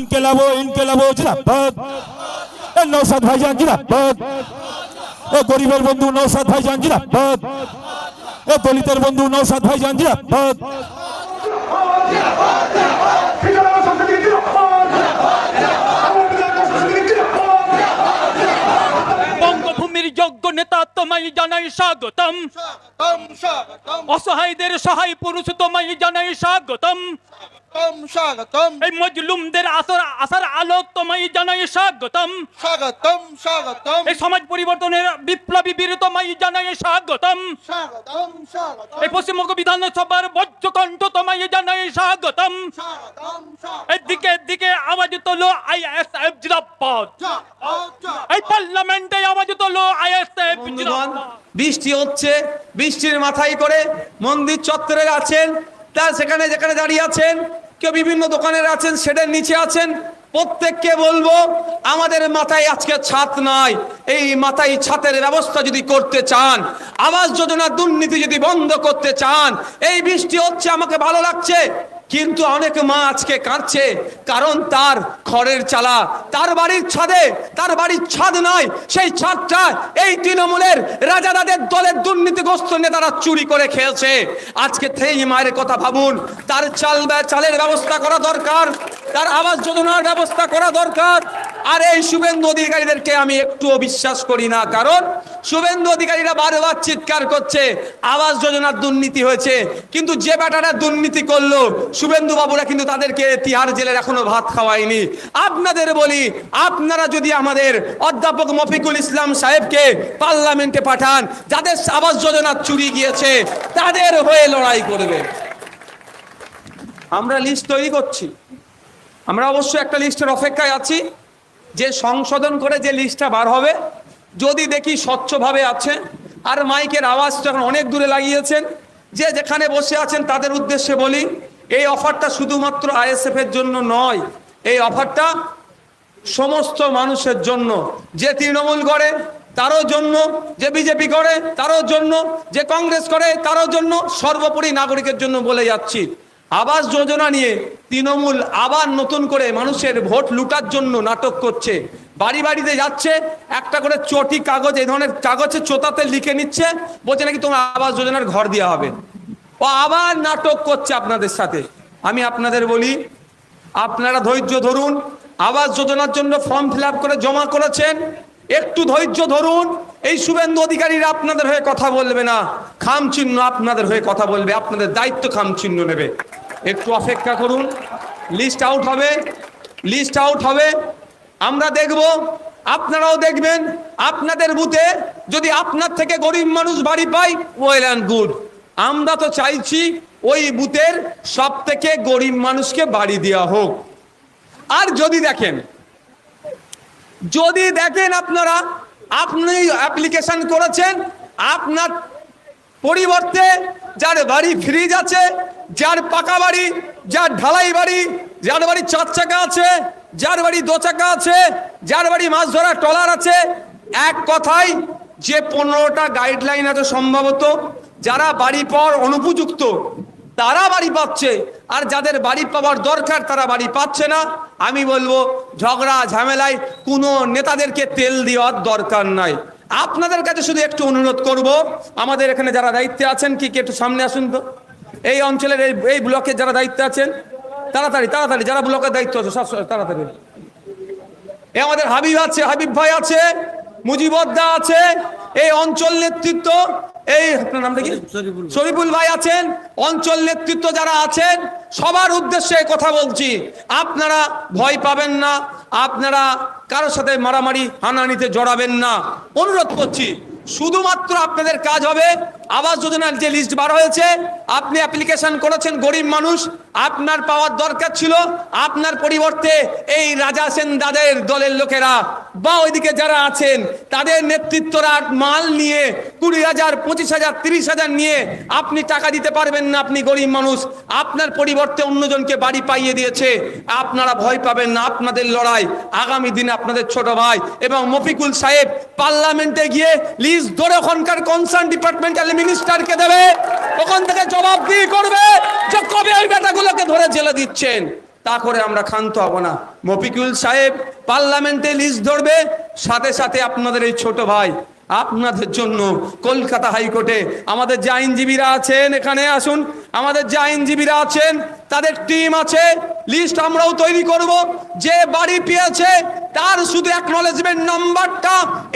ইনকেলাবো ইনকেলাবো জিন্দাবাদ। নওশাদ ভাইজান জিন্দাবাদ। গরিবের বন্ধু নওশাদ ভাইজান জিন্দাবাদ। দলিতের বন্ধু নওশাদ ভাইজান জিন্দাবাদ। বঙ্গভূমির যোগ্য নেতা তোমায় জানাই স্বাগতম, অসহায়দের সহায় পুরুষ তোমায় জানাই স্বাগতম, এই মজলুমদের আসার আলো তোমায় জানাই স্বাগতম, স্বাগতম স্বাগতম এই সমাজ পরিবর্তনের বিপ্লবী বীর তোমায় জানাই স্বাগতম, স্বাগতম স্বাগতম এই পশ্চিমবঙ্গ বিধানসভার বজ্রকণ্ঠ তোমায় জানাই স্বাগতম, স্বাগতম এদিকে দিকে আওয়াজ তোলো আইএসএফ জিন্দাবাদ, এই পার্লামেন্টে আওয়াজ তোলো আইএসএফ জিন্দাবাদ। বৃষ্টি হচ্ছে, বৃষ্টির মাথায় করে মন্দির চত্বরে আছেন, তার সেখানে যেখানে দাঁড়িয়ে আছেন, কেউ বিভিন্ন দোকানের আছেন, সেটার নিচে আছেন, প্রত্যেককে বলবো আমাদের মাথায় আজকে ছাদ নাই, এই মাথায় ছাদের ব্যবস্থা যদি করতে চান, আবাস যোজনা দুর্নীতি যদি বন্ধ করতে চান, এই বৃষ্টি হচ্ছে আমাকে ভালো লাগছে, কিন্তু অনেক মা আজকে কাঁদছে, কারণ তার খড়ের চালা তার বাড়ির ছাদে, তার বাড়ির ছাদ নয়, সেই ছাদটা এই তৃণমূলের রাজাদাদের দলের দুর্নীতিগ্রস্ত নেতারা চুরি করে খেয়েছে। আজকে সেই মায়ের কথা ভাবুন, তার চালের ব্যবস্থা করা দরকার, তার আবাস যোজনার ব্যবস্থা করা দরকার। আর এই শুভেন্দু অধিকারীদেরকে আমি একটুও বিশ্বাস করি না, কারণ শুভেন্দু অধিকারীরা বারবার চিৎকার করছে আবাস যোজনার দুর্নীতি হয়েছে, কিন্তু যে বেটারা দুর্নীতি করলো শুভেন্দু বাবুরা কিন্তু তাদেরকে তিহার জেলের এখনো ভাত খাওয়ায়নি। আপনাদের বলি, আপনারা যদি আমাদের অধ্যাপক মফিকুল ইসলাম সাহেবকে পার্লামেন্টে পাঠান, যাদের আবাস যোজনা চুরি গিয়েছে তাদের হয়ে লড়াই করবে। আমরা লিস্ট তৈরি করছি, আমরা অবশ্যই একটা লিস্টের অপেক্ষায় আছি, যে সংশোধন করে যে লিস্টটা বার হবে, যদি দেখি স্বচ্ছভাবে আছে। আর মাইকের আওয়াজ যখন অনেক দূরে লাগিয়েছেন, যে যেখানে বসে আছেন তাদের উদ্দেশ্যে বলি, এই অফারটা শুধুমাত্র আইএসএফ এর জন্য নয়, এই অফারটা সমস্ত মানুষের জন্য, যে তৃণমূল করে তারও জন্য, যে বিজেপি করে তারও জন্য, যে কংগ্রেস করে তারও জন্য, সর্বোপরি নাগরিকের জন্য বলে যাচ্ছি। আবাস যোজনা নিয়ে তৃণমূল আবার নতুন করে মানুষের ভোট লুটার জন্য নাটক করছে, বাড়ি বাড়িতে যাচ্ছে, একটা করে চটি কাগজ, এই ধরনের কাগজে চোতাতে লিখে নিচ্ছে, বলছে নাকি তোমার আবাস যোজনার ঘর দেওয়া হবে, ও আবার নাটক করছে আপনাদের সাথে। আমি আপনাদের বলি, আপনারা ধৈর্য ধরুন, আবাস যোজনার জন্য ফর্ম ফিল আপ করে জমা করেছেন, একটু ধৈর্য ধরুন। এই শুভেন্দু অধিকারীরা আপনাদের হয়ে কথা বলবে না, খামচিহ্ন আপনাদের হয়ে কথা বলবে, আপনাদের দায়িত্ব খামচিহ্ন নেবে। একটু অপেক্ষা করুন, লিস্ট আউট হবে, লিস্ট আউট হবে, আমরা দেখব, আপনারাও দেখবেন। আপনাদের বুথে যদি আপনার থেকে গরিব মানুষ বাড়ি পায়, ওয়েল অ্যান্ড গুড। আমরা তো চাইছি ওই বুথের সব থেকে গরিব মানুষকে বাড়ি দেওয়া হোক। আর যদি দেখেন আপনারা, আপনি অ্যাপ্লিকেশন করেছেন, আপনার পরিবর্তে যার বাড়ি ফ্রিজ আছে, যার পাকা বাড়ি, যার ঢালাই বাড়ি, যার বাড়ি 4 চাকা আছে, যার বাড়ি 2 চাকা আছে, যার বাড়ি মাছ ধরার ট্রলার আছে, এক কথায় যে 15টা গাইডলাইন আছে, সম্ভবত যারা বাড়ি পাওয়ার অনুপযুক্ত তারা বাড়ি পাচ্ছে, আর যাদের বাড়ি পাওয়ার দরকার তারা বাড়ি পাচ্ছে না। আমি বলবো, ঝগড়া ঝামেলায় কোনো নেতাদেরকে তেল দেওয়ার দরকার নাই। আপনাদের কাছে শুধু একটু অনুরোধ করব, আমাদের এখানে যারা দায়িত্বে আছেন, কি একটু সামনে আসুন তো, এই অঞ্চলের এই ব্লকের যারা দায়িত্বে আছেন, তাড়াতাড়ি তাড়াতাড়ি, যারা ব্লকের দায়িত্ব আছে সব তাড়াতাড়ি। এই আমাদের হাবিব আছে, হাবিব ভাই আছে, মুজিবদ্দা আছে, এই অঞ্চল নেতৃত্ব, এই আপনার নামটা কি, শরীফুল ভাই আছেন, অঞ্চল নেতৃত্ব যারা আছেন, সবার উদ্দেশ্যে কথা বলছি, আপনারা ভয় পাবেন না, আপনারা কারোর সাথে মারামারি হানাহানিতে জড়াবেন না, অনুরোধ করছি। শুধুমাত্র আপনাদের কাজ হবে, আবাস যোজনার যে লিস্ট বার হয়েছে, আপনি অ্যাপ্লিকেশন করেছেন, গরিব মানুষ, আপনার পাওয়ার দরকার ছিল, আপনার পরিবর্তে এই রাজা সেন দাদের দলের লোকেরা বা ওইদিকে যারা আছেন তাদের নেতৃত্বরা মাল নিয়ে 20,000, 25,000, 30,000 নিয়ে আপনি টাকা দিতে পারবেন না, আপনি গরিব মানুষ, আপনার পরিবর্তে অন্যজনকে বাড়ি পাইয়ে দিয়েছে। আপনারা ভয় পাবেন না, আপনাদের লড়াই আগামী দিনে আপনাদের ছোট ভাই এবং মফিকুল সাহেব পার্লামেন্টে গিয়ে লিস্ট ধরে ওখানকার কনসার্ন ডিপার্টমেন্টাল মিনিস্টারকে দেবে, ওখান থেকে জবাবদিহি করবে যে কবে ওই বেটাগুলোকে ধরে জেলে দিচ্ছেন। তা করে আমরা ক্ষান্ত হব না। মফিকুল সাহেব পার্লামেন্টে লিস্ট ধরবে, সাথে সাথে আপনাদের এই ছোট ভাই আপনাদের জন্য কলকাতা হাইকোর্টে আমাদের যে আইনজীবীরা আছেন, এখানে আসুন, আমাদের যে আইনজীবীরা আছেন তাদের টিম আছে, লিস্ট আমরাও তৈরি করব। যে বাড়ি পেয়েছে তার শুধু অ্যাকনলেজমেন্ট নাম্বারটা,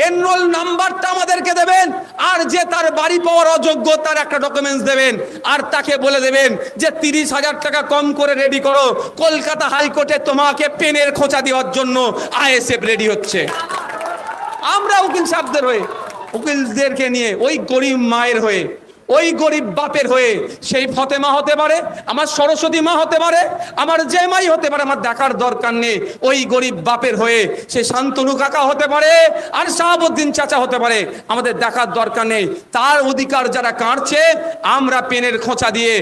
এনরোল নাম্বারটা আমাদেরকে দেবেন, আর যে তার বাড়ি পাওয়ার অযোগ্য তার একটা ডকুমেন্টস দেবেন, আর তাকে বলে দেবেন যে 30,000 টাকা কম করে রেডি করো, কলকাতা হাইকোর্টে তোমাকে পেনের খোঁচা দেওয়ার জন্য আইএসএফ রেডি হচ্ছে। আমরা উকিল সাহেবদের হয়ে, উকিলদেরকে নিয়ে, ওই গরিব মায়ের হয়ে, ওই গরিব বাপের হয়ে, সেই ফতেমা হতে পারে, আমার সরস্বতী মা হতে পারে, আমার যে মাই হতে পারে, আমার দেখার দরকার নেই। ওই গরিব বাপের হয়ে সে শান্তনু কাকা হতে পারে আর শাহাবুদ্দিন চাচা হতে পারে, আমাদের দেখার দরকার নেই। তার অধিকার যারা কাটছে আমরা পেনের খোঁচা দিয়ে,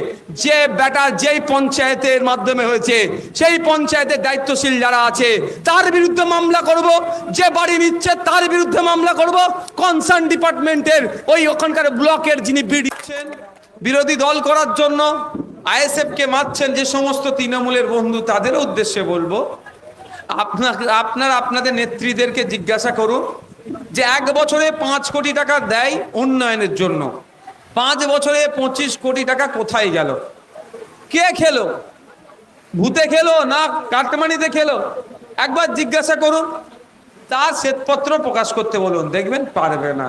যে বেটা যেই পঞ্চায়েতের মাধ্যমে হয়েছে সেই পঞ্চায়েতের দায়িত্বশীল যারা আছে তার বিরুদ্ধে মামলা করব, যে বাড়ি নিচ্ছে তার বিরুদ্ধে মামলা করব। কনসার্ন ডিপার্টমেন্টের ওই ওখানকার ব্লকের যিনি বিরোধী দল করার জন্য আইএসএফ কে মারছেন যে সমস্ত তৃণমূলের বন্ধু, তাদের উদ্দেশ্যে বলবো, আপনারা আপনাদের নেত্রীদেরকে জিজ্ঞাসা করুন যে 1 বছরে 5 কোটি টাকা দেয় উন্নয়নের জন্য, 5 বছরে 25 কোটি টাকা কোথায় গেল? কে খেলো? ভূতে খেলো না কাটমানিতে খেলো? একবার জিজ্ঞাসা করুন। তার শ্বেতপত্র প্রকাশ করতে বলুন, দেখবেন পারবে না,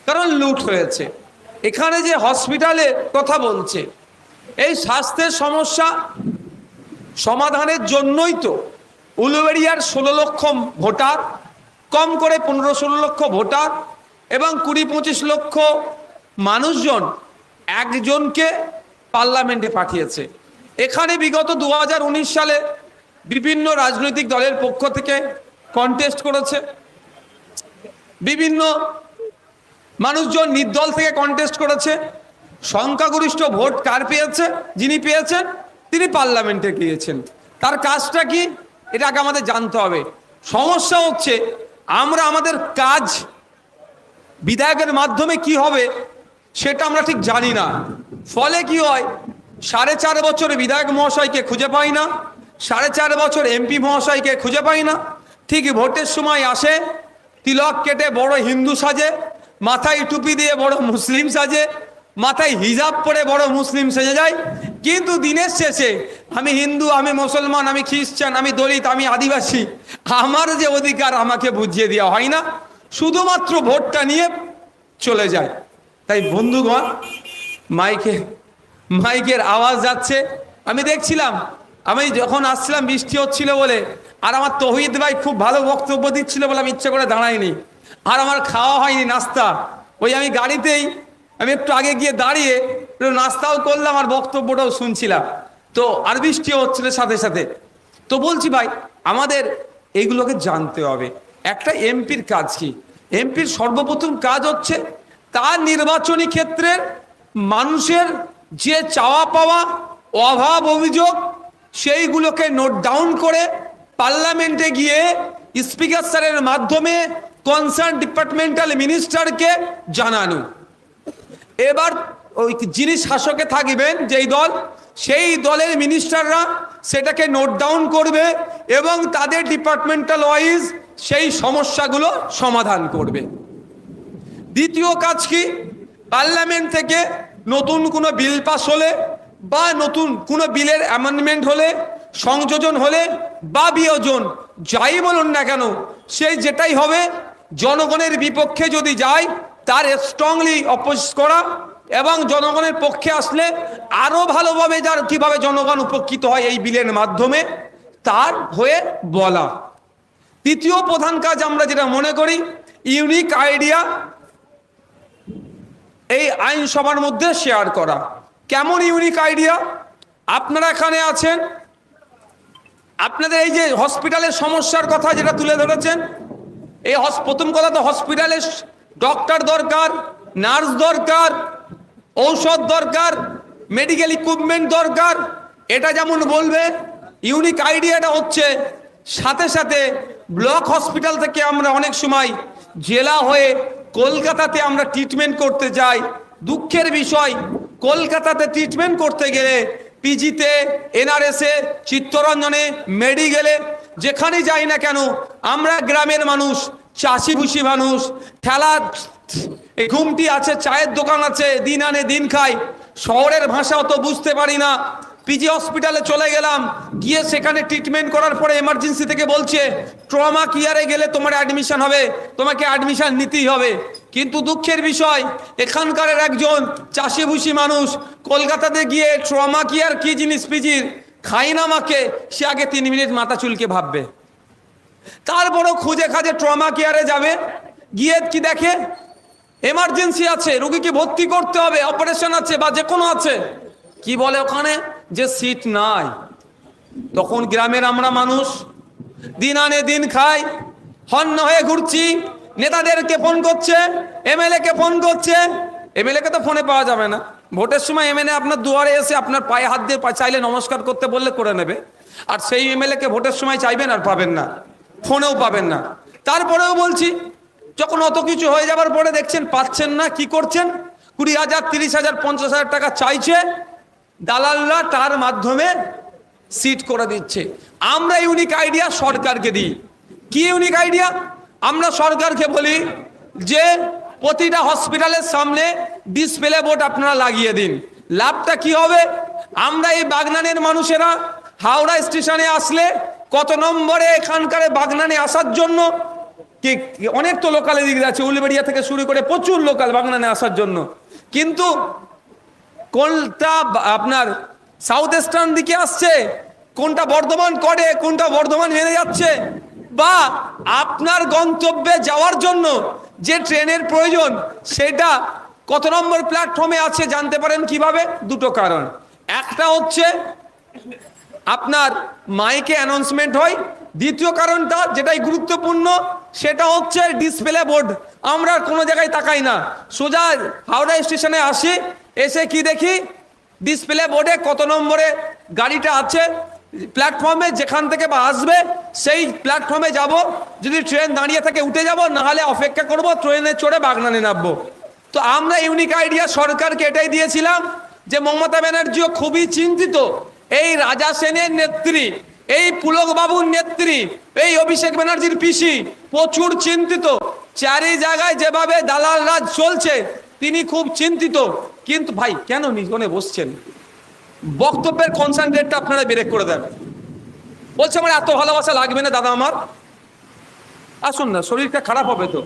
কারণ লুট হয়েছে। এখানে যে হসপিটালে কথা বলছে, এই স্বাস্থ্যের সমস্যা সমাধানের জন্যই তো উলুবেড়িয়ার 16 লক্ষ ভোটার, কম করে 15-16 লক্ষ ভোটার এবং 20-25 লক্ষ মানুষজন একজনকে পার্লামেন্টে পাঠিয়েছে। এখানে বিগত 2019 সালে বিভিন্ন রাজনৈতিক দলের পক্ষ থেকে কন্টেস্ট করেছে, বিভিন্ন মানুষজন নির্দল থেকে কন্টেস্ট করেছে। সংখ্যাগরিষ্ঠ ভোট কার পেয়েছে? যিনি পেয়েছেন তিনি পার্লামেন্টে গিয়েছেন। তার কাজটা কি এটা আগে আমাদের জানতে হবে। সমস্যা হচ্ছে আমরা আমাদের কাজ বিধায়কের মাধ্যমে কি হবে সেটা আমরা ঠিক জানি না। ফলে কি হয়, 4.5 বছর বিধায়ক মহাশয়কে খুঁজে পাই না, 4.5 বছর এমপি মহাশয়কে খুঁজে পাই না। ঠিক ভোটের সময় আসে, তিলক কেটে বড় হিন্দু সাজে, মাথায় টুপি দিয়ে বড় মুসলিম সাজে, মাথায় হিজাব পরে বড় মুসলিম সেজে যায়, কিন্তু দিনের শেষে আমি হিন্দু, আমি মুসলমান, আমি খ্রিস্টান, আমি দলিত, আমি আদিবাসী, আমার যে অধিকার আমাকে বুঝিয়ে দেওয়া হয় না, শুধুমাত্র ভোটটা নিয়ে চলে যায়। তাই বন্ধুগণ, মাইকের আওয়াজ যাচ্ছে, আমি দেখছিলাম, আমি যখন আসছিলাম বৃষ্টি হচ্ছিল বলে, আর আমার তৌহিদ ভাই খুব ভালো বক্তব্য দিচ্ছিল বলে আমি ইচ্ছে করে দাঁড়াইনি, আর আমার খাওয়া হয়নি নাস্তা, ওই আমি গাড়িতেই আমি একটু আগে গিয়ে দাঁড়িয়ে নাস্তাও করলাম আর বক্তব্যটাও শুনছিলাম। তো আর বৃষ্টি হচ্ছিল সাথে সাথে। তো বলছি ভাই, আমাদের এইগুলোকে জানতে হবে। একটা এমপির কাজ কি? এমপির সর্বপ্রথম কাজ হচ্ছে তার নির্বাচনী ক্ষেত্রের মানুষের যে চাওয়া পাওয়া, অভাব, অভিযোগ, সেইগুলোকে নোট ডাউন করে পার্লামেন্টে গিয়ে স্পিকার স্যারের মাধ্যমে কনসার্ন ডিপার্টমেন্টাল মিনিস্টারকে জানানো। এবার ওই যিনি শাসকে থাকবেন যেই দল, সেই দলের মিনিস্টাররা সেটাকে নোট ডাউন করবে এবং তাদের ডিপার্টমেন্টাল ওয়াইজ সেই সমস্যাগুলো সমাধান করবে। দ্বিতীয় কাজ কি? পার্লামেন্ট থেকে নতুন কোনো বিল পাস হলে বা নতুন কোনো বিলের অ্যামেন্ডমেন্ট হলে, সংযোজন হলে বা বিয়োজন, যাই বলুন না কেন, সেই যেটাই হবে, জনগণের বিপক্ষে যদি যায় তার স্ট্রংলি অপোজ করা এবং জনগণের পক্ষে আসলে আরো ভালোভাবে যার কিভাবে জনগণ উপকৃত হয় এই বিলের মাধ্যমে তার হয়ে বলা। তৃতীয় প্রধান কাজ আমরা যেটা মনে করি, ইউনিক আইডিয়া এই আইনসভার মধ্যে শেয়ার করা। কেমন ইউনিক আইডিয়া? আপনারা এখানে আছেন, আপনাদের এই যে হসপিটালের সমস্যার কথা যেটা তুলে ধরেছেন, এই প্রথম কথা তো হসপিটালে ডক্টর দরকার, নার্স দরকার, ঔষধ দরকার, মেডিকেল ইকুইপমেন্ট দরকার। এটা যেমন বলবে, ইউনিক আইডিয়াটা হচ্ছে সাথে সাথে ব্লক হসপিটাল থেকে আমরা অনেক সময় জেলা হয়ে কলকাতাতে আমরা ট্রিটমেন্ট করতে যাই। দুঃখের বিষয়, কলকাতাতে ট্রিটমেন্ট করতে গেলে পিজিতে, এনআরএসে, চিত্তরঞ্জনে, মেডিকেলে, যেখানেই যাই না কেন আমরা গ্রামের মানুষ, চাষিভুষি মানুষ, ঠেলা এই ঘুমটি আছে, চায়ের দোকান আছে, দিন আনে দিন খাই, শহরের ভাষা অত বুঝতে পারি না। পিজি হসপিটালে চলে গেলাম, গিয়ে সেখানে ট্রিটমেন্ট করার পরে এমার্জেন্সি থেকে বলছে ট্রমা কেয়ারে গেলে তোমার অ্যাডমিশন হবে, তোমাকে অ্যাডমিশন নিতেই হবে। কিন্তু দুঃখের বিষয় এখানকার একজন চাষিভুষি মানুষ কলকাতাতে গিয়ে ট্রমা কেয়ার কি জিনিস পিজির খাই না মাকে, সে আগে 3 মিনিট মাথা চুলকে ভাববে। তারপরও খুঁজে খাজে ট্রমা কেয়ারে যাবে, গিয়ে কি দেখে এমার্জেন্সি আছে, রোগীকে ভর্তি করতে হবে, অপারেশন আছে বা যে কোনো আছে, কি বলে ওখানে যে সিট নাই। তখন গ্রামের আমরা মানুষ দিন আনে দিন খাই, হন্য হয়ে ঘুরছি, নেতাদেরকে ফোন করছে, এমএলএ কে ফোন করছে। এমএলএ কে তো ফোনে পাওয়া যাবে না, ভোটের সময় এমএলএ আপনার দুয়ারে এসে আপনার পায়ে হাত দিয়ে চাইলে নমস্কার করতে বললে করে নেবে, আর সেই এমএলএ কে ভোটের সময় চাইবেন আর পাবেন না, ফোনেও পাবেন না। তারপরেও বলছি, যখন অত কিছু হয়ে যাবার পরে দেখছেন পাচ্ছেন না, কি করছেন, 20,000, 30,000, 50,000 টাকা চাইছে, দালালরা তার মাধ্যমে সিট করে দিচ্ছে। আমরা ইউনিক আইডিয়া সরকারকে দিই। কি ইউনিক আইডিয়া? আমরা সরকারকে বলি যে প্রতিটা হসপিটালের সামনে ডিসপ্লে বোর্ড আপনারা লাগিয়ে দিন। লাভটা কি হবে? আমরা এই বাগনানের মানুষেরা হাওড়া স্টেশনে আসলে কত নম্বরে এখানকার বাগনানে আসার জন্য অনেক তো লোকাল দিক আছে, উলবেড়িয়া থেকে শুরু করে প্রচুর লোকাল বাগনানে আসার জন্য, কিন্তু কোনটা আপনার সাউথ ইস্টার্ন দিকে আসছে, কোনটা বর্ধমান করে, কোনটা বর্ধমান মেনে যাচ্ছে, বা আপনার গন্তব্যে যাওয়ার জন্য যে ট্রেনের প্রয়োজন সেটা কত নম্বর প্ল্যাটফর্মে আছে জানতে পারেন কিভাবে? দুটো কারণ। একটা হচ্ছে আপনার মাইকে অ্যানাউন্সমেন্ট হয়, দ্বিতীয় কারণটা যেটাই গুরুত্বপূর্ণ সেটা হচ্ছে ডিসপ্লে বোর্ড। আমরা কোনো জায়গায় তাকাই না, সোজা হাওড়া স্টেশনে আসি, এসে কি দেখি ডিসপ্লে বোর্ডে কত নম্বরে গাড়িটা আছে প্ল্যাটফর্মে, যেখান থেকে বা আসবে সেই প্ল্যাটফর্মে যাব, যদি ট্রেন দাঁড়িয়ে থাকে উঠে যাব, নাহলে অপেক্ষা করব, ট্রেনে চড়ে বাগনানে নামবো। তো আমরা ইউনিক আইডিয়া সরকারকে এটাই দিয়েছিলাম যে মমতা ব্যানার্জিও খুবই চিন্তিত, এই রাজা সেনের নেত্রী, এই পুলক বাবুর নেত্রী, এই অভিষেক ব্যানার্জির পিসি প্রচুর চিন্তিত, চারি জায়গায় যেভাবে দালাল রাজ চলছে তিনি খুব চিন্তিত। কিন্তু ভাই কেন নিজনে বসছেন? বক্তব্যের কনসেন্ট্রেটটা আপনারা ব্রেক করে দেন। বলছে আমার এত ভালোবাসা লাগবে না দাদা, আমার আসুন না, শরীরটা খারাপ হবে তো।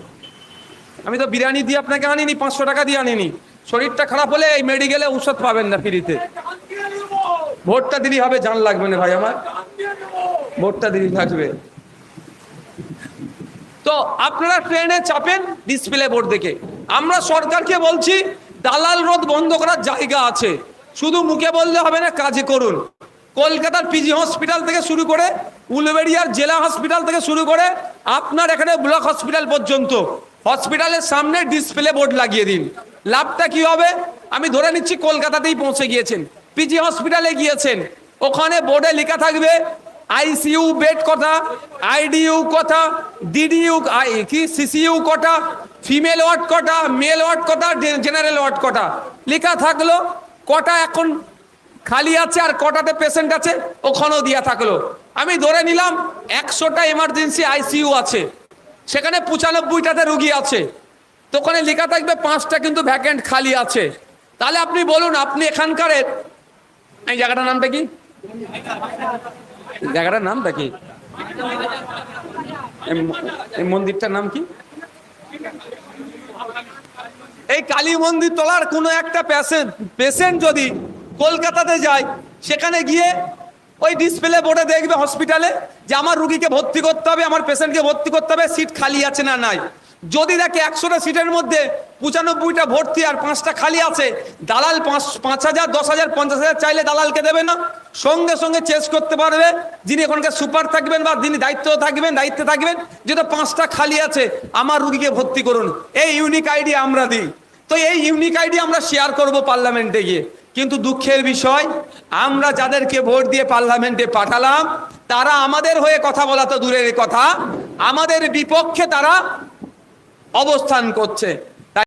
আমি তো বিরিয়ানি দিয়ে আপনাকে আনিনি, 500 টাকা দিয়ে আনিনি। শরীরটা খারাপ হলে এই মেডিকেলে ঔষধ পাবেন না ফ্রিতে। ভোটটা দিলি হবে, জান লাগবে না ভাই, আমার ভোটটা দিলি থাকবে। তো আপনারা ট্রেনে চাপেন ডিসপ্লে বোর্ড দেখে। আমরা সরকারকে বলছি দালাল রোধ বন্ধ করার জায়গা আছে, শুধু মুখে বললে হবে না, কাজে করুন। কলকাতার পিজি হসপিটাল থেকে শুরু করে উলবেড়িয়ার জেলা হসপিটাল থেকে শুরু করে আপনার এখানে ব্লক হসপিটাল পর্যন্ত হসপিটালের সামনে ডিসপ্লে বোর্ড লাগিয়ে দিন। লাভটা কি হবে? আমি ধরে নিচ্ছি কলকাতাতেই পৌঁছে গিয়েছেন, পিজি হসপিটালে গিয়েছেন, ওখানে বোর্ডে লেখা থাকবে আইসিইউ বেড কটা, আইডিইউ কটা, ডিডিইউ কি সিসিইউ কটা, ফিমেল ওয়ার্ড কটা, মেল ওয়ার্ড কটা, জেনারেল ওয়ার্ড কটা, লেখা থাকলো। কটা এখন খালি আছে আর কটাতে পেশেন্ট আছে ওখানেও দিয়া থাকলো। আমি ধরে নিলাম 100টা এমার্জেন্সি আইসিইউ আছে, সেখানে 95টাতে রুগী আছে, তো ওখানে লেখা থাকবে 5টা কিন্তু ভ্যাকেন্ট খালি আছে। তাহলে আপনি বলুন, আপনি এখানকার এই জায়গাটার নামটা কি? জায়গাটার নামটা কি? এই মন্দিরটার নাম কি? এই কালী মন্দির তলার কোনো একটা পেশেন্ট যদি কলকাতাতে যায়, সেখানে গিয়ে ওই ডিসপ্লে বোর্ডে দেখবে হসপিটালে যে আমার রুগীকে ভর্তি করতে হবে, আমার পেশেন্টকে ভর্তি করতে হবে, সিট খালি আছে না নাই। যদি দেখে 100টা সিটের মধ্যে 95টা ভর্তি আর 5টা খালি আছে, দালাল 5,000, 10,000, 50,000 চাইলে দালালকে দেবে না, সঙ্গে সঙ্গে চেস করতে পারবে যিনি এখানকার সুপার থাকবেন বা যিনি দায়িত্বে থাকবেন, যেটা 5টা খালি আছে, আমার রুগীকে ভর্তি করুন। এই ইউনিক আইডিয়া আমরা দিই। তো এই ইউনিক আইডিয়া আমরা শেয়ার করব পার্লামেন্টে গিয়ে। কিন্তু দুঃখের বিষয়, আমরা যাদেরকে ভোট দিয়ে পার্লামেন্টে পাঠালাম তারা আমাদের হয়ে কথা বলা তো দূরের কথা, আমাদের বিপক্ষে তারা অবস্থান করছে।